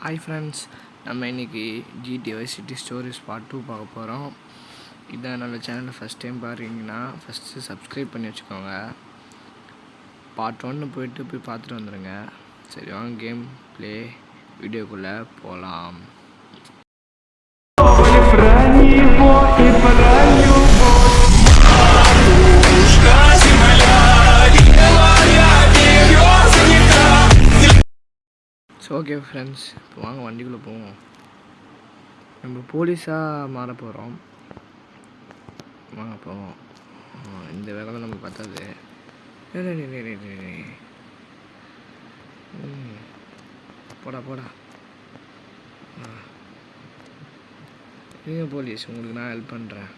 Hi friends, நம்ம இன்றைக்கி GTA Vice City stories part 2 பார்க்க போகிறோம். இதான் என்னோடய சேனலை ஃபஸ்ட் டைம் பாருங்கன்னா ஃபஸ்ட்டு சப்ஸ்கிரைப் பண்ணி வச்சுக்கோங்க. பார்ட் 1 போய் பார்த்துட்டு வந்துடுங்க. சரி வாங்க கேம் ப்ளே வீடியோக்குள்ளே போகலாம். ஸோ ஓகே ஃப்ரெண்ட்ஸ், இப்போ வாங்க வண்டிக்குள்ளே போவோம். நம்ம போலீஸாக மாற போகிறோம். வாங்க போவோம். இந்த வேலை தான் நமக்கு பார்த்தாது. போடா நீங்கள் போலீஸ், உங்களுக்கு நான் ஹெல்ப் பண்ணுறேன்.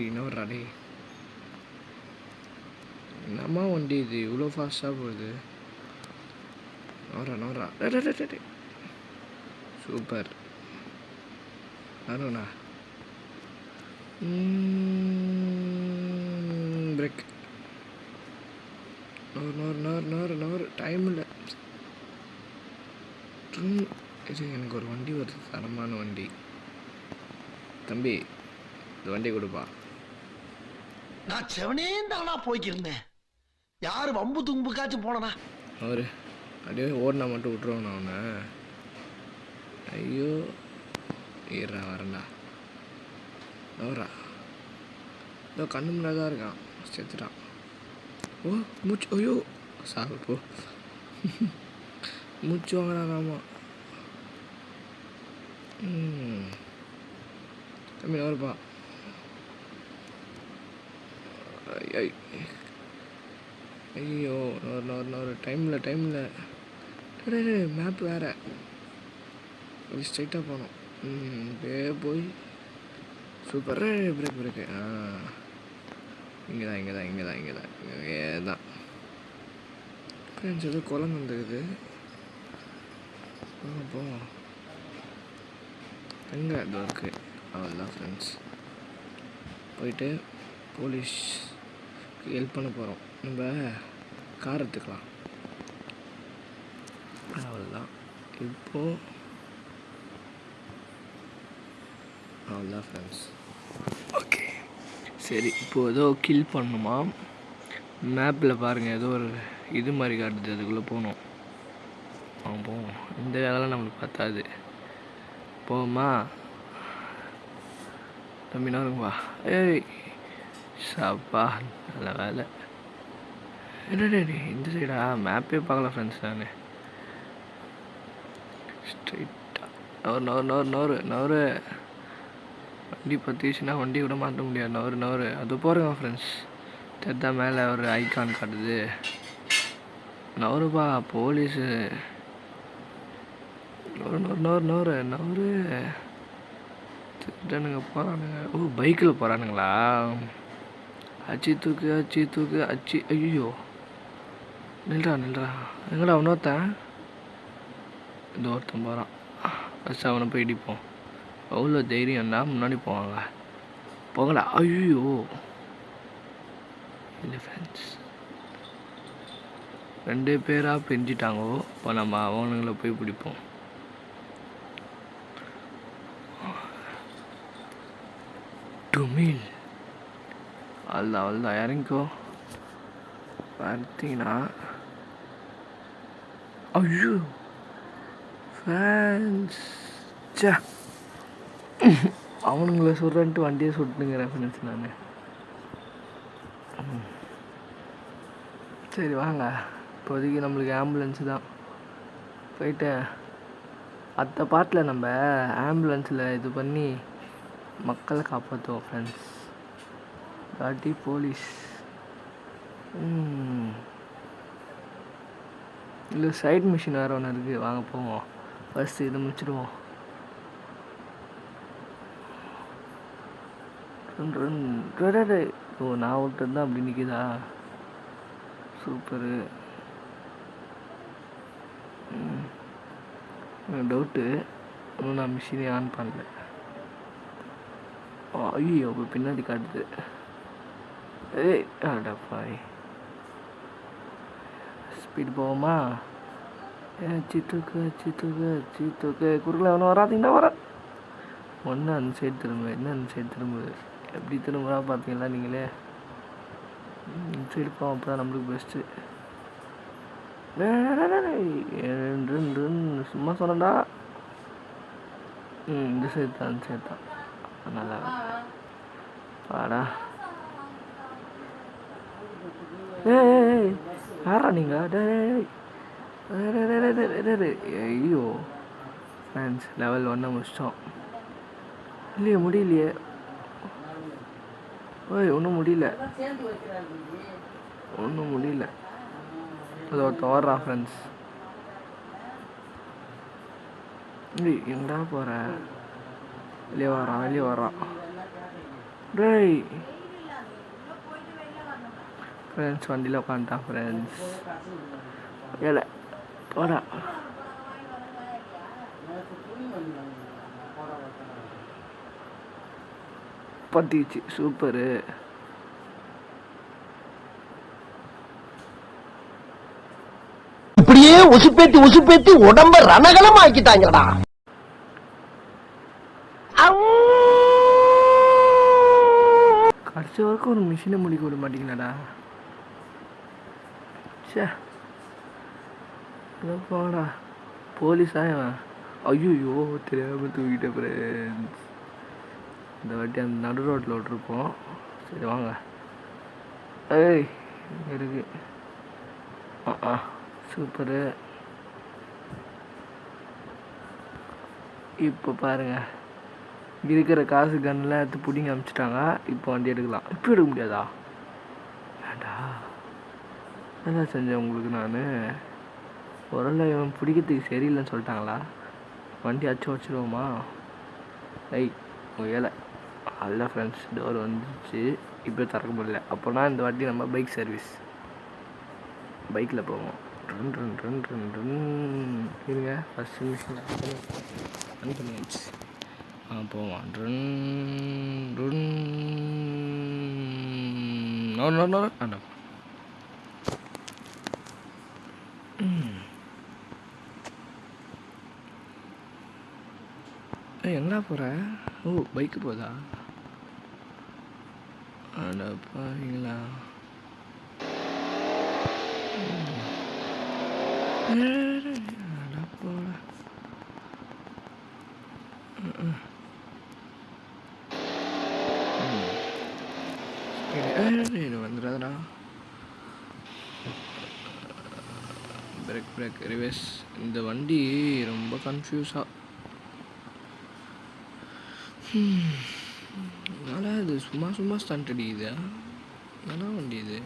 இன்னொரு அடி என்னம்மா வண்டி இது இவ்வளோ ஃபாஸ்ட்டாக போகுது. நோரா சூப்பர். அருணா பிரேக். நோர் டைம் இல்லை. இது எனக்கு ஒரு வண்டி வருது, தரமான வண்டி. தம்பி இந்த வண்டி கொடுப்பா. நான் செவனே தானா போய்க்கிருந்தேன். யாரு வம்பு தும்புக்காச்சும் போனனா அவரு அப்படியே ஓடினா மட்டும் விட்டுருவோம் நான் அவனை. ஐயோ ஈரா வரண்டா. நவரா இதோ கண்ணு முன்னாடி தான் இருக்கான், செத்துட்டான். ஓ மூச்சு, ஐயோ சாவு போ. மூச்சு வாங்கினாமா. தம்பி நவருப்பா. ஐயோ நோர் டைமில் மேப் வேறு. அப்படி ஸ்ட்ரைட்டாக போனோம். அப்படியே போய் சூப்பர். பிரேக்கு இங்கே தான் ஃப்ரெண்ட்ஸ். ஏதோ குளம் வந்துக்குது. போவோம். எங்கே அது இருக்குது? அவ்வளோதான் ஃப்ரெண்ட்ஸ். போயிட்டு போலீஸ் ஹெல்ப் பண்ண போகிறோம். நம்ம கார் எடுத்துக்கலாம். அவ்வளோதான். இப்போது அவ்வளோதான் ஃப்ரெண்ட்ஸ். ஓகே சரி, இப்போது ஏதோ கில் பண்ணணுமா? மேப்பில் பாருங்கள், ஏதோ ஒரு இது மாதிரி காட்டுது, அதுக்குள்ளே போகணும். போவோம். இந்த வேலைலாம் நம்மளுக்கு பத்தாது. போவோமா தம்பி? நாருங்கப்பா. சாப்பா நல்ல வேலை. என்னடே இந்த சைடா? மேப்பே பார்க்கல ஃப்ரெண்ட்ஸ். நான் ஸ்ட்ரைட்டாக நவரு வண்டி பற்றிச்சுன்னா வண்டி விட மாட்ட முடியாது. நவரு அது போகிறேங்க ஃப்ரெண்ட்ஸ். தெரிதா மேலே ஒரு ஐகான் காட்டுது. நவருப்பா போலீஸு. நவரு திருடனுங்க போகிறானுங்க. ஓ பைக்கில் போகிறானுங்களா? அச்சி தூக்கு. ஐயோ நில்றா. எங்கடா இன்னொருத்தன்? இந்த ஒருத்தன் போகிறான். ஃபஸ்ட் அவனை போய் இடிப்போம். அவ்வளோ தைரியம்னா முன்னாடி போங்கடா. ஐயோ இல்லை ஃப்ரெண்ட்ஸ், 2 பேராக பிரிஞ்சிட்டாங்கோ. இப்போ நம்ம அவனுங்களை போய் பிடிப்போம். டுமில் அவ்வளோதான் இறங்கிக்கோ. பார்த்தீங்கன்னா ஐயோ ஃப்ரெண்ட்ஸ், அவனுங்களை சொல்கிறேன்ட்டு வண்டியை சுட்டுங்கிறேன் ஃப்ரெண்ட்ஸ் நான். சரி வாங்க, இப்போதைக்கு நம்மளுக்கு ஆம்புலன்ஸு தான். போயிட்டு அடுத்த பாட்டில் நம்ம ஆம்புலன்ஸில் இது பண்ணி மக்களை காப்பாற்றுவோம் ஃப்ரெண்ட்ஸ். காட்டி போலீஸ் இல்லை சைட் மிஷின் வேறு ஒன்று இருக்குது. வாங்க போவோம். ஃபஸ்ட்டு இதை முடிச்சிடுவோம். ஓ நான் விட்டது தான் அப்படி நிற்கிதா? சூப்பரு. டவுட்டு இன்னும் நான் மிஷினே ஆன் பண்ணல. ஐயோ இப்போ பின்னாடி காட்டுது. அடப்பாய். ஸ்பீட் போவோமா? தூக்கு குறுக்கில் ஒன்று வராதிங்கன்னா வர ஒன்று அந்த சைடு திரும்ப என்ன அந்த சைடு திரும்புது எப்படி திரும்புறா பார்த்தீங்களா நீங்களே இந்த சைடு போவோம் அப்போ தான் நம்மளுக்கு பெஸ்ட்டு சும்மா சொன்னடா இந்த சைடு தான் அந்த சைடு தான் நல்லா வாடா ஏய் யாரா நீங்கள் ஐயோ ஃப்ரெண்ட்ஸ் லெவல் 1 முடிச்சிட்டோம் இல்லையே முடியலையே ஓய் ஒன்றும் முடியல அது ஒருத்தன் வர்றான் ஃப்ரெண்ட்ஸ் எங்கடா போகிற வெளியே வரான் டேய் ஃப்ரெண்ட்ஸ் வண்டியில் உட்காந்துட்டான் ஃப்ரெண்ட்ஸ் ஏல போடா பத்திச்சு சூப்பரு இப்படியே உசுப்பேத்தி உடம்ப ரணகலம் ஆக்கிட்டாங்கடா கடைசி வரைக்கும் ஒரு மிஷினை முடிக்க விட மாட்டீங்களாடா சே போடா போலீஸா ஐயோ தெரியாமல் தூக்கிட்ட ஃப்ரெண்ட்ஸ் இந்த வாட்டி அந்த நடு ரோட்டில் விட்ருப்போம் சரி வாங்க ஏய் இருக்கு சூப்பரு இப்போ பாருங்கள் இருக்கிற காசு கன்னில் எடுத்து பிடிங்க அனுப்பிச்சிட்டாங்க இப்போ வண்டி எடுக்கலாம் இப்போ எடுக்க முடியாதா வேண்டா என்ன செஞ்சேன் உங்களுக்கு நான் ஒரு இவன் பிடிக்கிறதுக்கு சரியில்லைன்னு சொல்லிட்டாங்களா வண்டி அச்சு வச்சுருவோமா ஏழை அல்ல ஃப்ரெண்ட்ஸ் டோர் வந்துச்சு இப்போ திறக்க முடியல அப்போனா இந்த வாட்டி நம்ம பைக் சர்வீஸ் பைக்கில் போவோம் இருங்க ஃபஸ்ட் மிஷின் ஆன் பண்ணியாச்சு போவான் ஆண்டா எங்கடா போகிற ஓ பைக்கு போதா அடப்பாங்களா அடப்போட வந்துடாதடா பிரேக் ரிவர்ஸ் இந்த வண்டி ரொம்ப கன்ஃபியூஸாக என்னடா இது சும்மா ஸ்டண்ட் அடிக்குது நல்லா வண்டி இது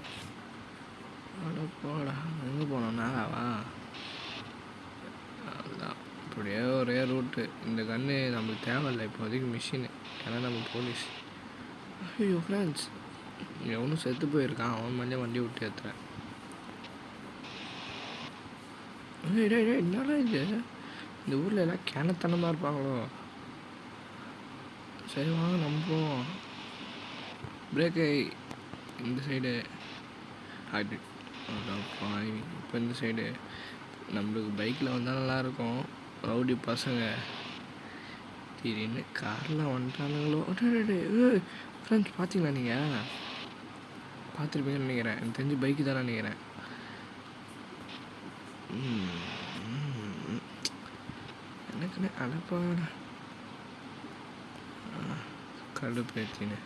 போடா எங்கே போனோம் நேராவா அதுதான் இப்படியே ஒரே ரூட்டு இந்த கன்று நம்மளுக்கு தேவையில்லை இப்போதைக்கு மிஷினு ஏன்னா நம்ம போலீஸ் ஐயோ ஃப்ரெண்ட்ஸ் எவனும் செத்து போயிருக்கான் அவன் மேலே வண்டி விட்டு ஏற்றுறேன் என்னடா இது இந்த ஊரில் எல்லாம் கேனத்தனமாக இருப்பாங்களோ சரி வாங்க நம்புவோம் பிரேக்கை இந்த சைடு ஆகிட்டு இப்போ இந்த சைடு நம்மளுக்கு பைக்கில் வந்தால் நல்லாயிருக்கும் ரவுடி பசங்க திடீர்னு காரில் வந்துட்டானுங்களோ ஃப்ரெண்ட்ஸ் பார்த்தீங்களா நீங்கள் பார்த்துருப்பீங்கன்னு நினைக்கிறேன் எனக்கு தெரிஞ்சு பைக்கு தானே நினைக்கிறேன் எனக்குன்னு அழப்பாடா கடுப்பேத்தின்னு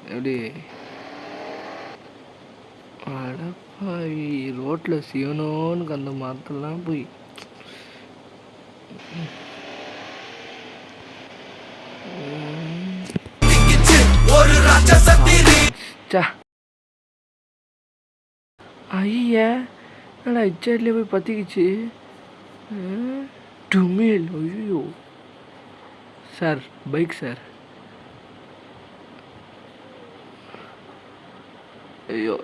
எப்படி அடப்பாவி ரோட்டில் சிவனோன்னு அந்த மரத்தெல்லாம் போய் ஐயா என்னடா இச்சைட்லேயே போய் பற்றிக்கிச்சு டுமேல் ஐயோ சார் பைக் சார் ஐயோ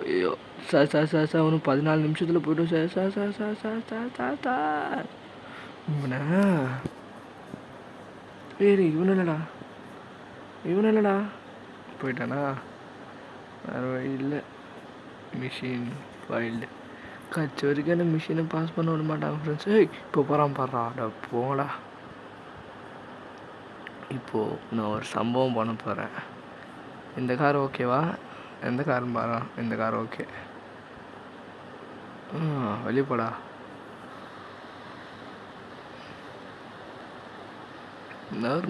சார் ஒன்று 14 நிமிஷத்தில் போய்ட்டோம் சார் இவனா வேறு இவன் இல்லைடா இவன் இல்லைடா, போயிட்டானா? வேறு வழி இல்லை. மிஷின் வைல்டு கட்சி வரைக்கும் அந்த மிஷினை பாஸ் பண்ண விட மாட்டாங்க ஃப்ரெண்ட்ஸ். இப்போ போகிறான் பாடுறாடா, போடா. இப்போது நான் ஒரு சம்பவம் பண்ண போகிறேன். இந்த கார் ஓகேவா? எந்த காரும் பாரா, இந்த கார் ஓகே. வெளியே போடா.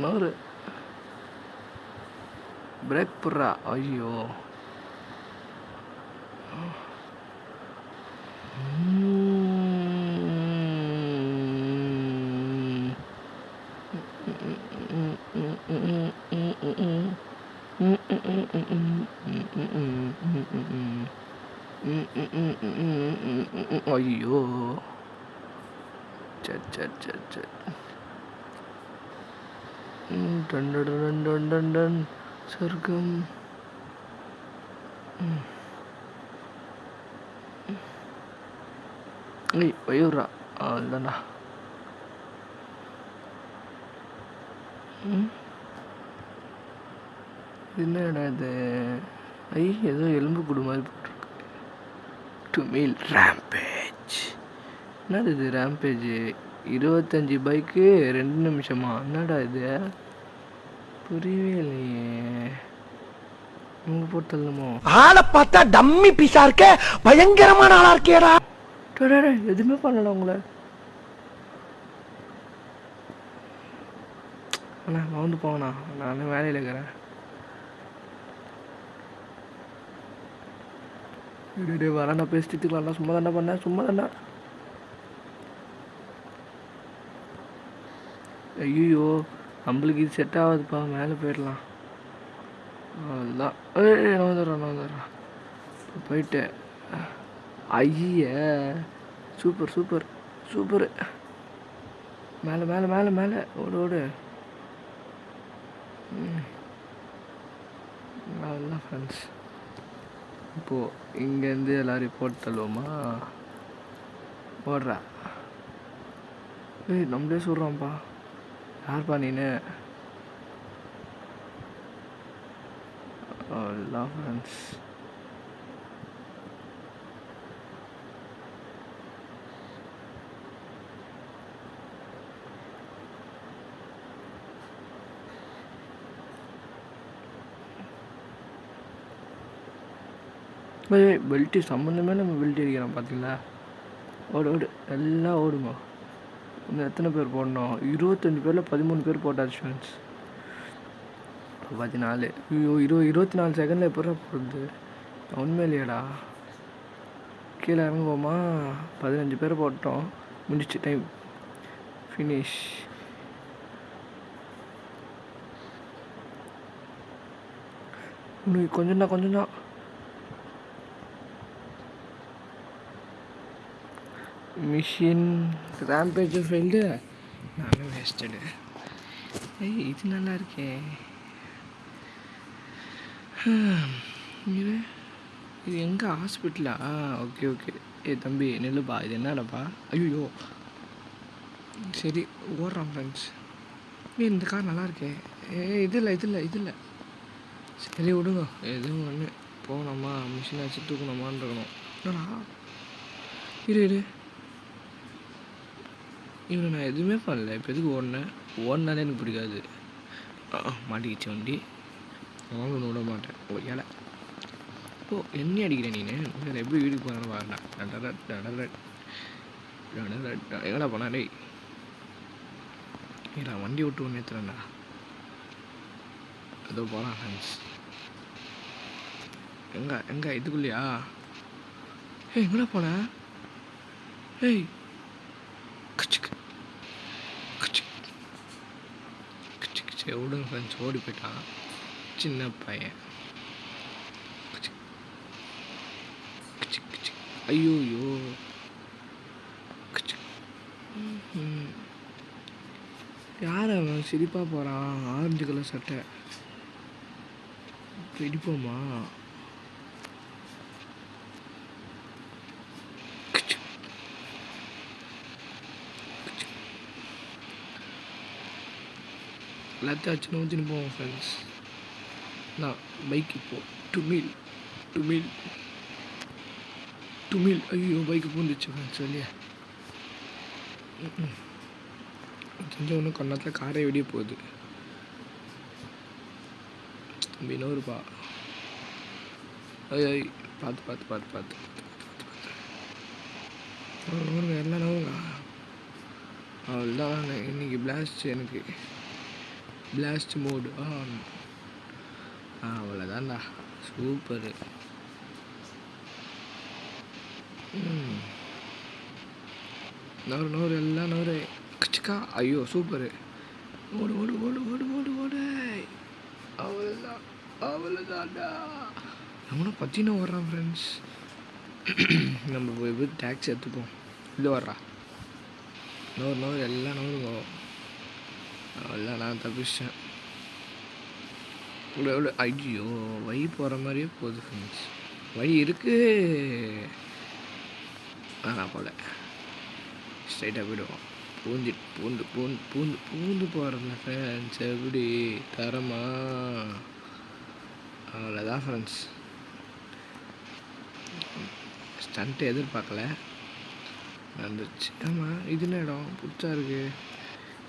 நவரு பிரேக் போடுறா. ஐயோ, ஐயோ, சட் டன் சொர்க்கம். வயூரா அதுதான்டா. என்னடா இது? ஏதோ எலும்பு கூடு மாதிரி போட்டிருக்கு. To meal rampage. என்னது இது ரேம்பேஜ்? 25 பைக்கு 2 நிமிஷமா? என்னடா இது? புரியவே இல்லையே. போட்டு தள்ளுமோ? ஆளை பார்த்தா டம்மி பீஸா இருக்க, பயங்கரமான ஆளா இருக்கேடா. எதுவுமே பண்ணல உங்களை. அண்ணா மவுண்டு போவண்ணா, நான் வேலையில் இருக்கிறேன். வரேன்டா, பேசிட்டுக்கலாம்டா. சும்மா தாண்டா பண்ணேன், சும்மா தாண்டா. ஐயோ, நம்மளுக்கு இது செட் ஆகாதுப்பா, மேலே போயிடலாம். அதுதான். நான் வந்துடுறேன். போயிட்டு ஐய சூப்பர். மேலே ஓடு. அதுதான் ஃப்ரெண்ட்ஸ். இப்போது இங்கேருந்து எல்லாரையும் போட்டு தள்ளுவோமா? ஓடுறா. நம்மளே சொல்கிறோம்ப்பா. யார்ப்பா நீனு? அவ்வளோதான் ஃப்ரெண்ட்ஸ். பெல்ட்டு சம்மந்தமே நம்ம பெல்ட் அடிக்கிறோம் பார்த்தீங்களா? ஓடு எல்லாம் ஓடுங்க. இன்னும் எத்தனை பேர் போடணும்? 25 பேரில் 13 பேர் போட்டாச்சு ஃப்ரெண்ட்ஸ். 14. ஐயோ, 24 செகண்டில் எப்போ போடுறது? உண்மையிலேடா. கீழே இறங்குவோமா? 15 பேர் போட்டோம். முடிச்சு டைம் ஃபினிஷ். இன்னும் கொஞ்சம் தான். Machine rampage failed. நானும் வேஸ்டடு. இது நல்லா இருக்கே. இது எங்கே? ஹாஸ்பிட்டலா? ஓகே. தம்பி நெல்லுப்பா. இது என்னடாப்பா? ஐயோ, சரி ஓடுறான் ஃப்ரெண்ட்ஸ். இந்த கார் நல்லா இருக்கே. இது இல்லை. சரி விடுங்க, எதுவும் ஒன்று போகணுமா? மிஷினை வச்சு தூக்கணுமான்னு இருக்கணும். என்னடா இரு. இவனை நான் எதுவுமே பண்ணல. இப்போ எதுக்கு ஓடினாலே எனக்கு பிடிக்காது. மாட்டிக்கிச்சு வண்டி. அதனால ஒன்று விட மாட்டேன். ஏழை என்ன அடிக்கிறேன் நீனு? வேறு எப்படி வீட்டுக்கு போகிறேன்னு பாருண்ணா. எங்கடா போனா? டேய் ஏடா, வண்டி விட்டு ஒன்று ஏற்றுறேன்டா. ஏதோ போகிறான் ஃப்ரெண்ட்ஸ். எங்கே இதுக்குள்ளையா? எங்கடா போன? விடுங்க ஃப்ரெண்ட்ஸ், ஓடி போயிட்டான் சின்ன பையன். ஐயோ, யார் அவன் சிரிப்பாக போகிறான்? ஆரஞ்சு கலர் சட்டை. இடிப்போமா? எல்லாத்தையும் வச்சு ஊற்றின்னு போவோம் ஃப்ரெண்ட்ஸ். நான் பைக் இப்போது டுமில் டுமில் டுமில் ஐயோ பைக்கு பூந்துச்சு ஃப்ரெண்ட்ஸ் சொல்லியா தெரிஞ்ச ஒன்றும் கொண்டாத்தில் காரை வெடிய போகுது வினோருப்பா ஐய் ஐய் பார்த்து பார்த்து பார்த்து பார்த்து நோருங்க எல்லாம் நோருங்க அவ்வளோதான் இன்னைக்கு பிளாஸ்ட் எனக்கு பிளாஸ்ட் மோடு அவ்வளோதான்டா சூப்பரு நோரு எல்லாம் நோரு கச்சிக்கா ஐயோ சூப்பரு ஓடு ஓடு ஓடு ஓடு ஓடு ஓடு அவ்வளோதான் அவ்வளோதான்டா நம்மளும் பற்றின வர்றான் ஃப்ரெண்ட்ஸ் நம்ம போய் டேக்ஸி எடுத்துப்போம் இது வர்றா நோரு எல்லாம் நோருங்க அவ்வளோதான் நான் தப்பிச்சிட்டேன் எவ்வளோ ஐயோ வழி போகிற மாதிரியே போகுது ஃப்ரெண்ட்ஸ் வழி இருக்கு ஆனால் போல ஸ்ட்ரைட்டாக போயிடுவோம் பூந்து போகிறோம்ல ஃப்ரெண்ட்ஸ் எப்படி தரமா அவ்வளோதான் ஃப்ரெண்ட்ஸ் ஸ்டண்ட்டு எதிர்பார்க்கல வந்துச்சு ஆமாம் இது என்ன இடம் புதுசாக இருக்குது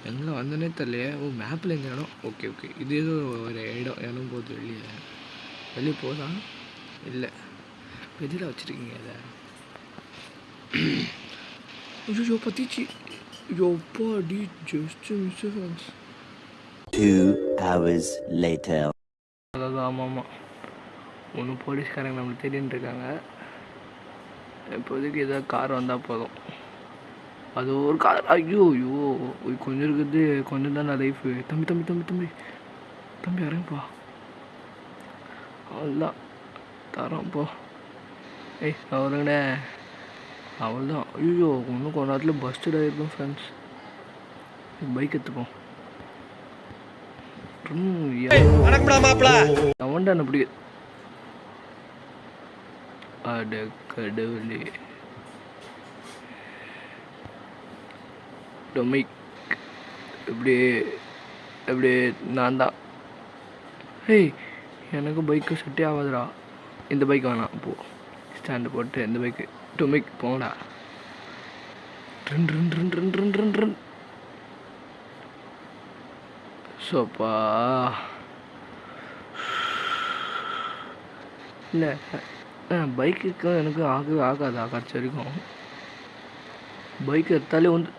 எங்கே வந்தனே தெரியலையே மேப்பில் இந்த இடம் ஓகே இது ஏதோ ஒரு இடம் போகுது வெளியே போதா இல்லை வெளியில் வச்சுருக்கீங்க அதை ஐயோ பத்திச்சு யோப்பாடி just miss friends 2 hours later அதாவது ஆமாம் ஒன்றும் போலீஸ்காரங்க நம்மளை தேடின்னு இருக்காங்க இப்போதைக்கு ஏதாவது கார் வந்தால் போதும் அது ஒரு கார் ஐயோ கொஞ்சம் இருக்குது கொஞ்சம் தான் லைஃபு தம்பி இறங்குப்பா அவ்வளோதான் தரோம் போ ஏய் அவருங்கண்ணே அவ்வளோதான் ஐயோ இன்னும் கொஞ்ச நேரத்தில் பஸ்டட் ஆகிருக்கும் ஃப்ரெண்ட்ஸ் பைக் எடுத்துப்போம் அவன்டா என்ன பிடிக்க அட கடவுளே டொமிக் எப்படி நான் தான் ஹேய் எனக்கு பைக்கு செட்டே ஆகாதுடா இந்த பைக் வேணாம் இப்போது ஸ்டாண்டு போட்டு இந்த பைக்கு டொமிக் போங்கடா ட்ரின் சோப்பா இல்லை பைக்குக்கு எனக்கு ஆகாதா கடைசி வரைக்கும் பைக் எடுத்தாலே வந்து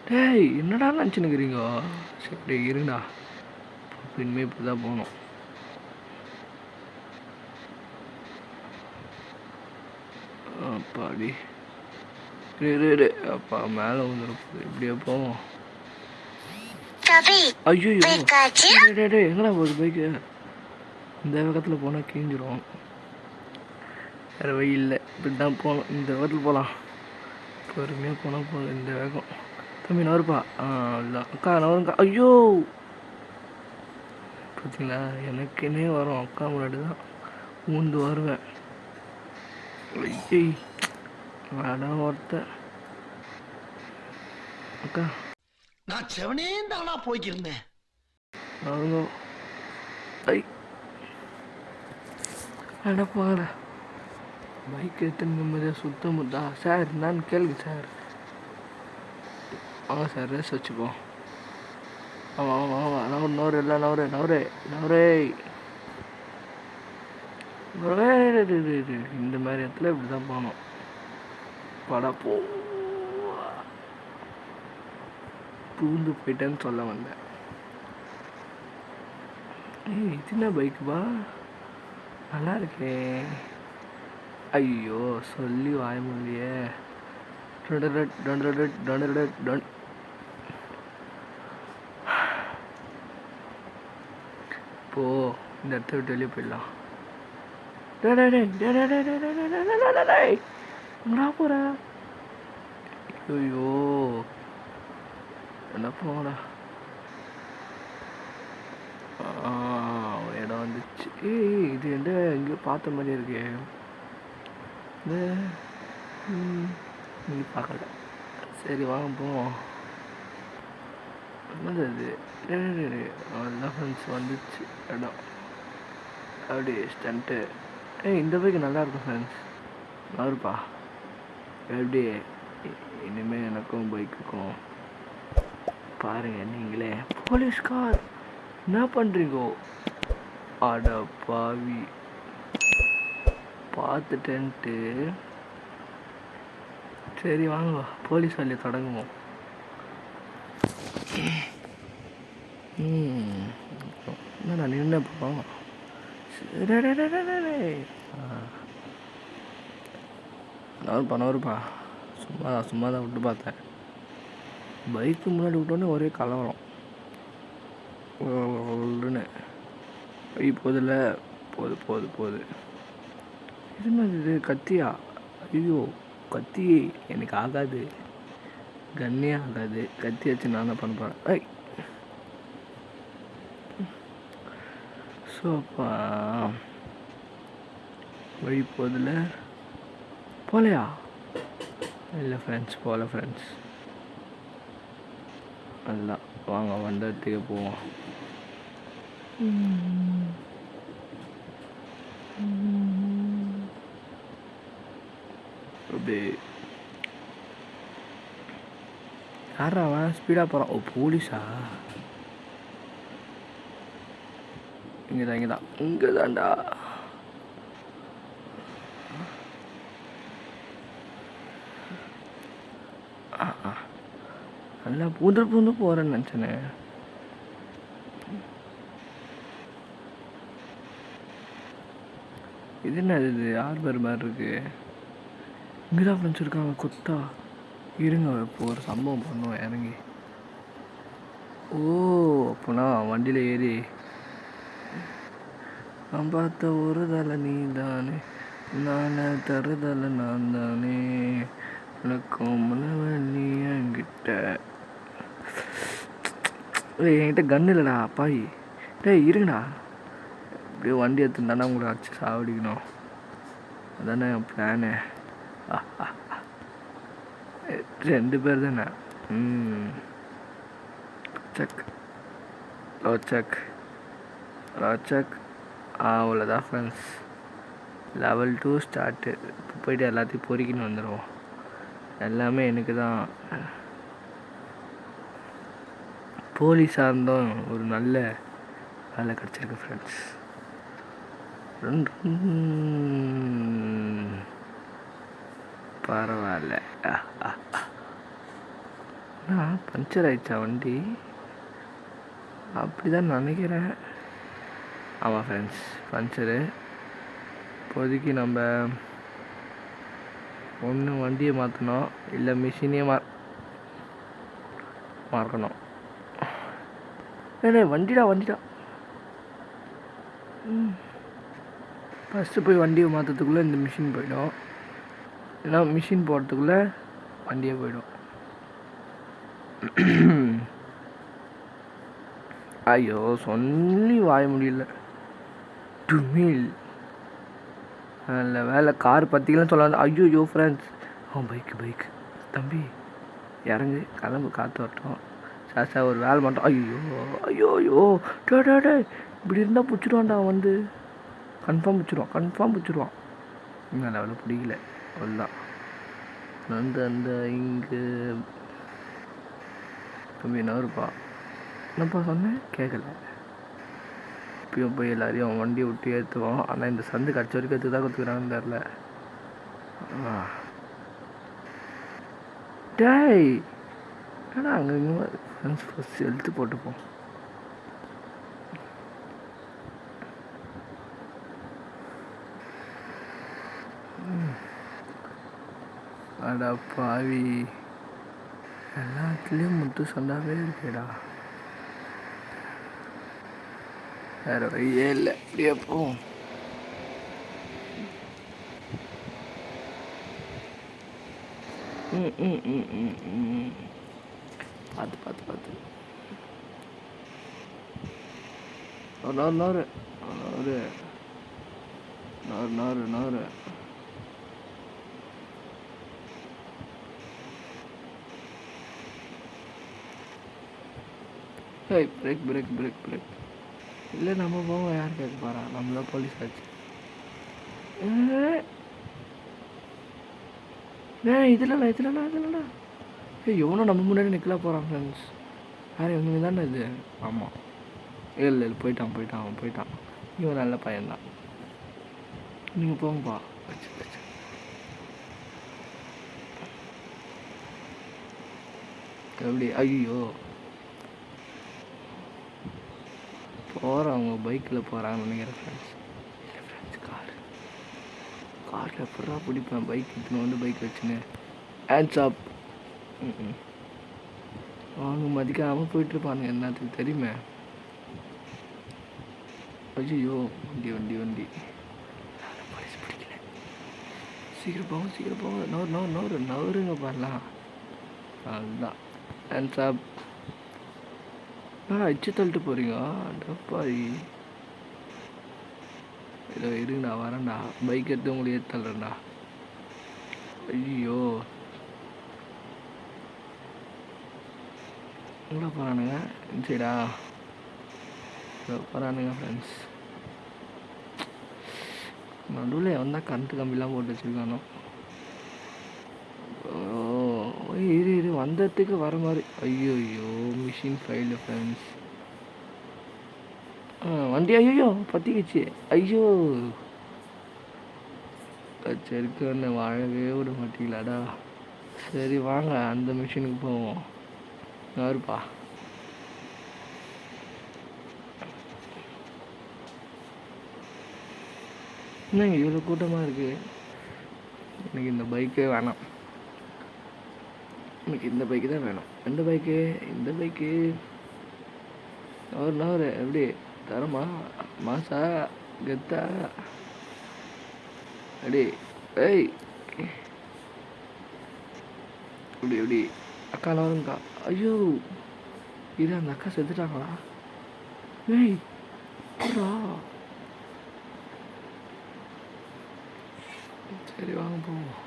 டேய் என்னடா நினச்சினுக்கிறீங்க சரி இருங்கடா இனிமேல் இப்படி தான் போகணும் அப்பாடி அப்பா மேலே வந்துடும் இப்படியே போவோம் ஐயோ எங்கடா போகுது பைக்கு இந்த வேகத்தில் போனால் கிழிஞ்சிரும் வேறு வழி இல்லை இப்படி தான் போகணும் இந்த வேகத்தில் போகலாம் பொறுமையாக போனால் போதும் இந்த வேகம் தம்பி நவருப்பா அதுதான் அக்கா நவருங்கக்கா ஐயோ பார்த்தீங்களா எனக்குன்னே வரும் அக்கா முன்னாடி தான் ஊந்து வருவேன் ஐய் வேடாம் ஒருத்தன் அக்கா நான் செவனே தானா போய்க்கிருந்தேன் அவங்க ஐ அடப்பாடா பைக் எடுத்து நிம்மதியாக சுத்த முட்டா சார் நான் கேளுங்க சார் ஆமாம் சார் ரேஸ் வச்சுப்போம் ஆமாம் நவரு இல்லை நவரே இந்த மாதிரி இடத்துல இப்படி தான் போகணும் படா பூந்து போயிட்டேன்னு சொல்ல வந்தேன் இது என்ன பைக்குப்பா நல்லா இருக்கே ஐயோ சொல்லி வாய முடியே இப்போ இந்த இடத்த விட்டு வெளியே போயிடலாம் எங்கடா போற ஐயோ என்ன போங்கடா இடம் வந்துச்சு இது எந்த எங்கேயோ பார்த்த மாதிரி இருக்கே நீ பார்க்கல சரி வாங்க போவோம் என்னது அது? அவ்வளோதான் ஃப்ரெண்ட்ஸ், வந்துச்சு இடம். அப்படியே ஸ்டண்ட்டு. இந்த பைக்கு நல்லாயிருக்கும் ஃப்ரெண்ட்ஸ். நல்லாயிருப்பா. எப்படி இனிமேல் எனக்கும் பைக்குக்கும் பாருங்கள் நீங்களே. போலீஸ் கார் என்ன பண்ணுறீங்கோ? அட பாவி, பார்த்துட்டேன்ட்டு. சரி வாங்க போலீஸ் வேலையை தொடங்குவோம். என்னடா நின்று போகிறோம்? நவருப்பா. சும்மா தான் விட்டு பார்த்தேன். பைக்கு முன்னாடி விட்டோன்னே ஒரே கலவரம். ஒன்றுன்னு போதில்ல. போகுது. இது மாதிரி இது கத்தியா? ஐயோ, கத்தி எனக்கு ஆகாது, கண்ணே ஆகாது. கத்தி வச்சு நான் தான் பண்ண போகிறேன். சோப்பா வழி போதில்ல. போகலையா? இல்லை ஃப்ரெண்ட்ஸ், போகல ஃப்ரெண்ட்ஸ். நல்லா வாங்க வண்டத்துக்கு போவோம். அப்படியே யாரா அவன் ஸ்பீடாக போகிறான்? ஓ போலீஸா? இங்கே தான்டா. நல்லா பூந்து போகிறேன்னு நினச்சேனே. இது என்ன இது? ஆர்பர் மாதிரி இருக்கு. இங்கே தான் ஃப்ரெண்ட்ஸ் இருக்காங்க கொத்தா. இருங்க, இப்போ ஒரு சம்பவம் பண்ணுவோம் இறங்கி. ஓ அப்போனா வண்டியில் ஏறி நான் பார்த்த ஒரு தலை நீ தானே, நான் தருதலை நான் தானே, உனக்கும் முன்னவன் நீ என்கிட்ட. என்கிட்ட கன் இல்லைடா அப்பாயி. டேய் இருங்கடா. அப்படியே வண்டி எடுத்துருந்தானே உங்களை அடிச்சு சாவடிக்கணும். அதானே என் பிளானு. 2 பேர் தானே. ரோச்சக் அவ்வளோதான் ஃப்ரெண்ட்ஸ். Level 2 start. இப்போ போய்ட்டு எல்லாத்தையும் பொறுக்கின்னு வந்துடுவோம். எல்லாமே எனக்கு தான். போலீஸாக இருந்தோம் ஒரு நல்ல வேலை கிடச்சிருக்கு ஃப்ரெண்ட்ஸ். பரவாயில்ல. பஞ்சர் ஆயிடுச்சா வண்டி? அப்படி தான் நினைக்கிறேன். ஆமாம் ஃப்ரெண்ட்ஸ், பஞ்சரு. இப்போதைக்கு நம்ம ஒன்று வண்டியை மாற்றணும், இல்லை மிஷினே மாற்றணும். வண்டிடா. ஃபஸ்ட்டு போய் வண்டியை மாற்றத்துக்குள்ளே இந்த மிஷின் போயிடும், ஏன்னா மிஷின் போடுறதுக்குள்ளே வண்டியே போயிடும். ஐயோ சொல்லி வாய முடியல. டுமில் நல்ல வேலை கார் பற்றிக்கலாம் சொல்ல. ஐயோ ஃப்ரெண்ட்ஸ், பைக்கு தம்பி இறங்கு, கிளம்பு, காற்று வரட்டும். சார் ஒரு வேலை மாட்டோம். ஐயோ டே இப்படி இருந்தால் பிடிச்சிடுவான்டா. வந்து கன்ஃபார்ம் பிடிச்சிடுவான். நல்ல வேலை பிடிக்கல. அவ்வளோதான். அந்த இங்கே தம்பி என்ன இருப்பா? என்னப்பா சொன்னேன் கேட்கல. இப்பயும் போய் எல்லாரையும் வண்டியை விட்டு ஏற்றுவோம். ஆனால் இந்த சந்து கடிச்ச வரைக்கும் எடுத்து தான் கொடுத்துக்கிறான்னு தெரில. டேய் ஏன்னா அங்கே ஃப்ரெண்ட்ஸ் ஃபஸ்ட் எழுத்து போட்டுப்போம். அடா பாவி, எல்லாத்துலேயும் முத்து சண்டாவே இருக்கேடா. வேறு வழியே இல்லை. அப்படியே போவோம். பார்த்து நூறு ஏய் பிரேக் பிரேக் பிரேக் பிரேக். இல்லை நம்ம போவோம், யார் கேட்க போகிறா, நம்மள போலீஸ் ஆச்சு. இதுலடா ஏய் எவனோ நம்ம முன்னாடி நிற்கலாம் போகிறான் ஃப்ரெண்ட்ஸ். யார் இவங்க தானே இது? ஆமாம். இல்லை போயிட்டான். இவன் நல்ல பையன்தான். நீங்கள் போங்கப்பா. எப்படி? ஐயோ போகிறவங்க பைக்கில் போகிறாங்கன்னு நினைக்கிறேன் ஃப்ரெண்ட்ஸ். காரில் எப்படா பிடிப்பேன்? பைக் எடுத்துன்னு வந்து பைக் வச்சுன்னு ஹேண்ட்ஸ் அப். அவங்க மதிக்காமல் போயிட்டுருப்பானுங்க, என்னத்துக்கு தெரியுமே. ஐயோ வண்டி போலீஸ் பிடிக்கல. சீக்கிரம் போங்க. நவருங்க பாரலாம். அதுதான் ஹேண்ட்ஸ் அப். அச்சு தள்ளிட்டு போகிறீங்க டப்பாரி. இதோ இருங்கண்ணா, வரேன்டா. பைக் எடுத்து உங்களுக்கு ஏற்றி தள்ளுறேன்டா. ஐயோ எங்கே போகிறானுங்க? சரிடா போகிறானுங்க ஃப்ரெண்ட்ஸ். நடுவில் வந்தால் கரண்ட்டு கம்பிலாம் போட்டு வச்சுருக்கானோ. இரு வந்ததுக்கு வர மாதிரி. ஐயோ மிஷின் ஃபைலு ஃப்ரெண்ட்ஸ். வண்டி ஐயோ பற்றிக்கிச்சு. ஐயோ சரிக்கு ஒன்று வாழவே விட மாட்டீங்களாடா. சரி வாங்க அந்த மிஷினுக்கு போவோம். யாருப்பா? என்னங்க இவ்வளோ கூட்டமாக இருக்குது? எனக்கு இந்த பைக்கே வேணாம். எனக்கு இந்த பைக்கு தான் வேணும். எந்த பைக்கு? இந்த பைக்கு. நவர் எப்படி தரமா? மாசா கெத்தா? அடி ஏய் எப்படி அக்கா நவருங்கக்கா. ஐயோ இது அந்த அக்கா செத்துட்டாங்களா? ஏய் போடுறா. சரி வாங்க போவோம்.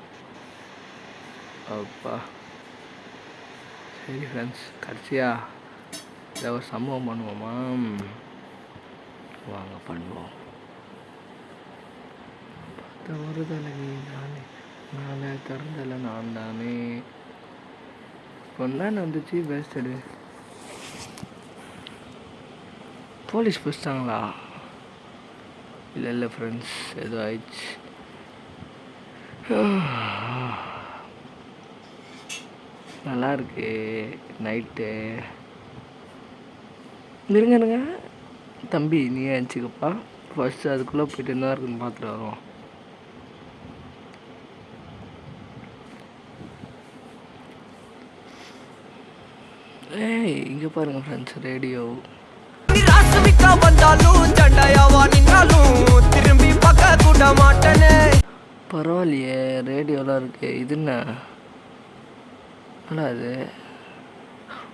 அப்பா சரி ஃப்ரெண்ட்ஸ், கடைசியா இதை ஒரு சம்பவம் பண்ணுவோமா? வாங்க பண்ணுவோம். ஒரு தலைவி நானே திறந்தல நான் தானே. கொண்டாந்து வந்துச்சு பேஸ்டடு. போலீஸ் பிடிச்சிட்டாங்களா? இல்லை ஃப்ரெண்ட்ஸ், ஏதோ ஆயிடுச்சு. நல்லா இருக்கு நைட்டு. இருங்க தம்பி, நீ அனுச்சிக்கப்பா. ஃபஸ்ட்டு அதுக்குள்ளே போயிட்டு என்ன இருக்குன்னு பார்த்துட்டு வருவோம். ஏய் இங்கே பாருங்கள் ஃப்ரெண்ட்ஸ், ரேடியோ. திரும்பி பார்க்க கூட மாட்டேனே. பரவாயில்லையே ரேடியோலாம் இருக்கு. இது என்ன நல்லா அது?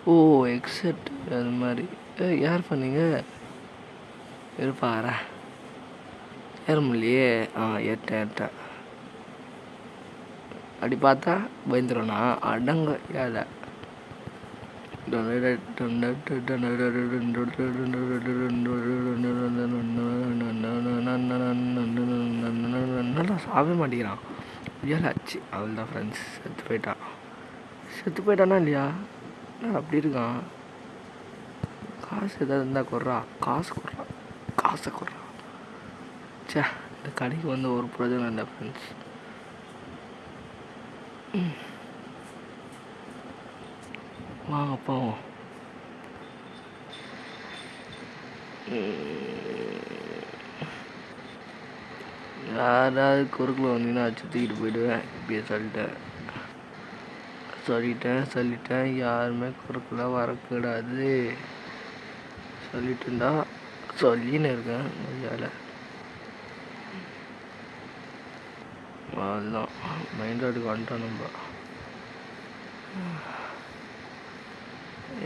ஓ எக்ஸெட் அது மாதிரி. யார் பண்ணீங்க? இருப்பாரா ஏற முடியலையே. ஏற்றேன். அப்படி பார்த்தா பயந்துருவனா? அடங்க ஏழை. நல்லா சாப்பிட மாட்டேங்கிறான். ஏழை ஆச்சு. அவள் தான் ஃப்ரெண்ட்ஸ் செத்து போயிட்டானா இல்லையா? அப்படி இருக்கான். காசு எதாவது இருந்தால் கொடுறா. காசை கொடுறா. சே, இந்த கடைக்கு வந்து ஒரு பிரயோஜனம் இல்லை ஃப்ரெண்ட்ஸ். வாங்க போவோம். யாராவது குறுக்கில் வந்தீங்கன்னா சுற்றிக்கிட்டு போயிடுவேன். இப்படியே சொல்லிட்டேன். யாருமே குறுக்கில் வரக்கூடாது சொல்லிட்டுண்டா. சொல்லின்னு இருக்கேன். வேலை அதுதான். மெயின் ரோடுக்கு வந்துட்டோம் நம்ம.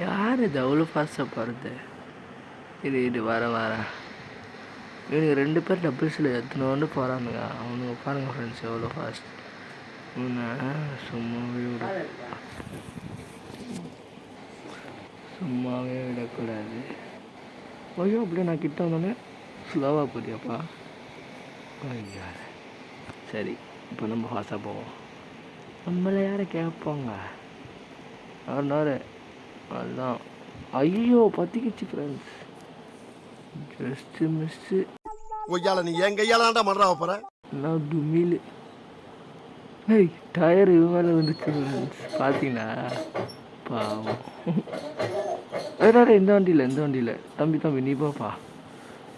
யார் இது அவ்வளோ ஃபாஸ்ட்டாக போகிறது? இது வர இவனுக்கு 2 பேர் டபுள்ஸில் எத்தனோண்டு போகிறானுங்க. அவனுங்க பாருங்க ஃப்ரெண்ட்ஸ் எவ்வளோ ஃபாஸ்ட். சும்மாவே விட சும்மாவே விடக்கூடாது. ஐயோ அப்படியே நான் கிட்ட வந்தோடனே ஸ்லோவாக போதியாப்பா. ஐயா சரி, இப்போ நம்ம ஃபாஸ்ட்டாக போவோம். நம்மளை யாரை கேட்பாங்க? அதனால அதுதான். ஐயோ பற்றிக்கிச்சு ஃப்ரெண்ட்ஸ், ஜஸ்ட்டு மிஸ்ஸு. ஒய்யால நீ என் கையாலாண்டா மன்றா போற. நான் டுமில். ஏய் டயர் இது மேலே வந்துச்சு ஃப்ரெண்ட்ஸ், பார்த்தீங்களா? பாவம். வேற இந்த வண்டியில் தம்பி நீ போப்பா.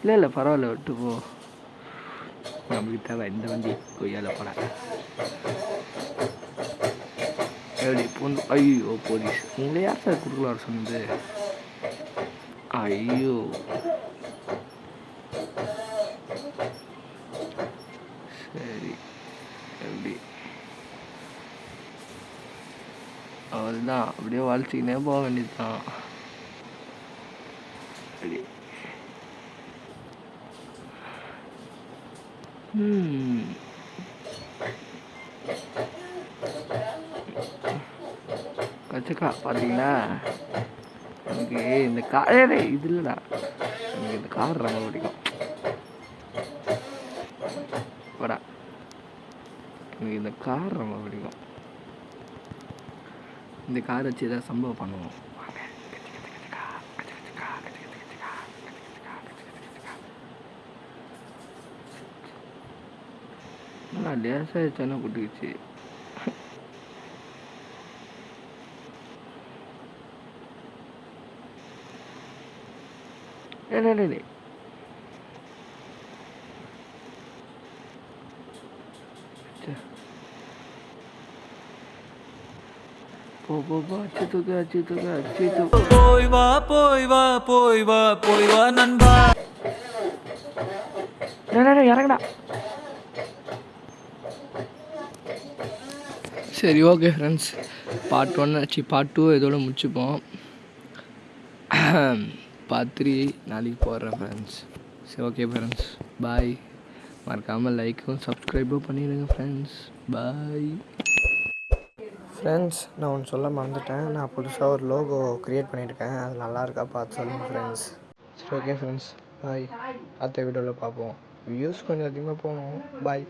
இல்லை பரவாயில்ல, விட்டு போ. நம்மளுக்கு தேவை இந்த வண்டி. கொய்யால போட எப்படி பொண்ணு. ஐயோ போலீஸ், உங்களை யார் சார் கொடுக்கல வர சொன்னது? ஐயோ சரி, எப்படி அவள்தான் அப்படியே வாழ்ச்சிக்கினே போக வேண்டியதுதான். அப்படி கச்சக்கா பார்த்தீங்களா? எனக்கு இந்த காரே இது இல்லைடா, எனக்கு இந்த கார் ரொம்ப பிடிக்கும். வாடா, எனக்கு இந்த கார் ரொம்ப பிடிக்கும். இந்த கார் வச்சு ஏதாவது சம்பவம் பண்ணுவோம். நல்லா லேசாக வச்சானே குட்டிக்கிச்சு. இல்லை போ அச்சு தூக்கு. போய் வா நண்பா. இறங்கடா. சரி ஓகே ஃப்ரெண்ட்ஸ், பார்ட் 2 இதோட முடிச்சுப்போம். பார்ட் 3 நாளைக்கு போடுறேன் ஃப்ரெண்ட்ஸ். சரி ஓகே ஃப்ரெண்ட்ஸ், பாய். மறக்காமல் லைக்கும் சப்ஸ்கிரைபும் பண்ணிடுங்க ஃப்ரெண்ட்ஸ். Bye friends. நான் ஒன்று சொல்ல மறந்துட்டேன். நான் புதுசாக ஒரு லோகோ க்ரியேட் பண்ணியிருக்கேன். அது நல்லா இருக்கா பார்த்து சொல்லுங்கள் ஃப்ரெண்ட்ஸ். சரி ஓகே ஃப்ரெண்ட்ஸ், பாய். அடுத்த வீடியோவில் பார்ப்போம். வியூஸ் கொஞ்சம் அதிகமாக போகணும். பாய்.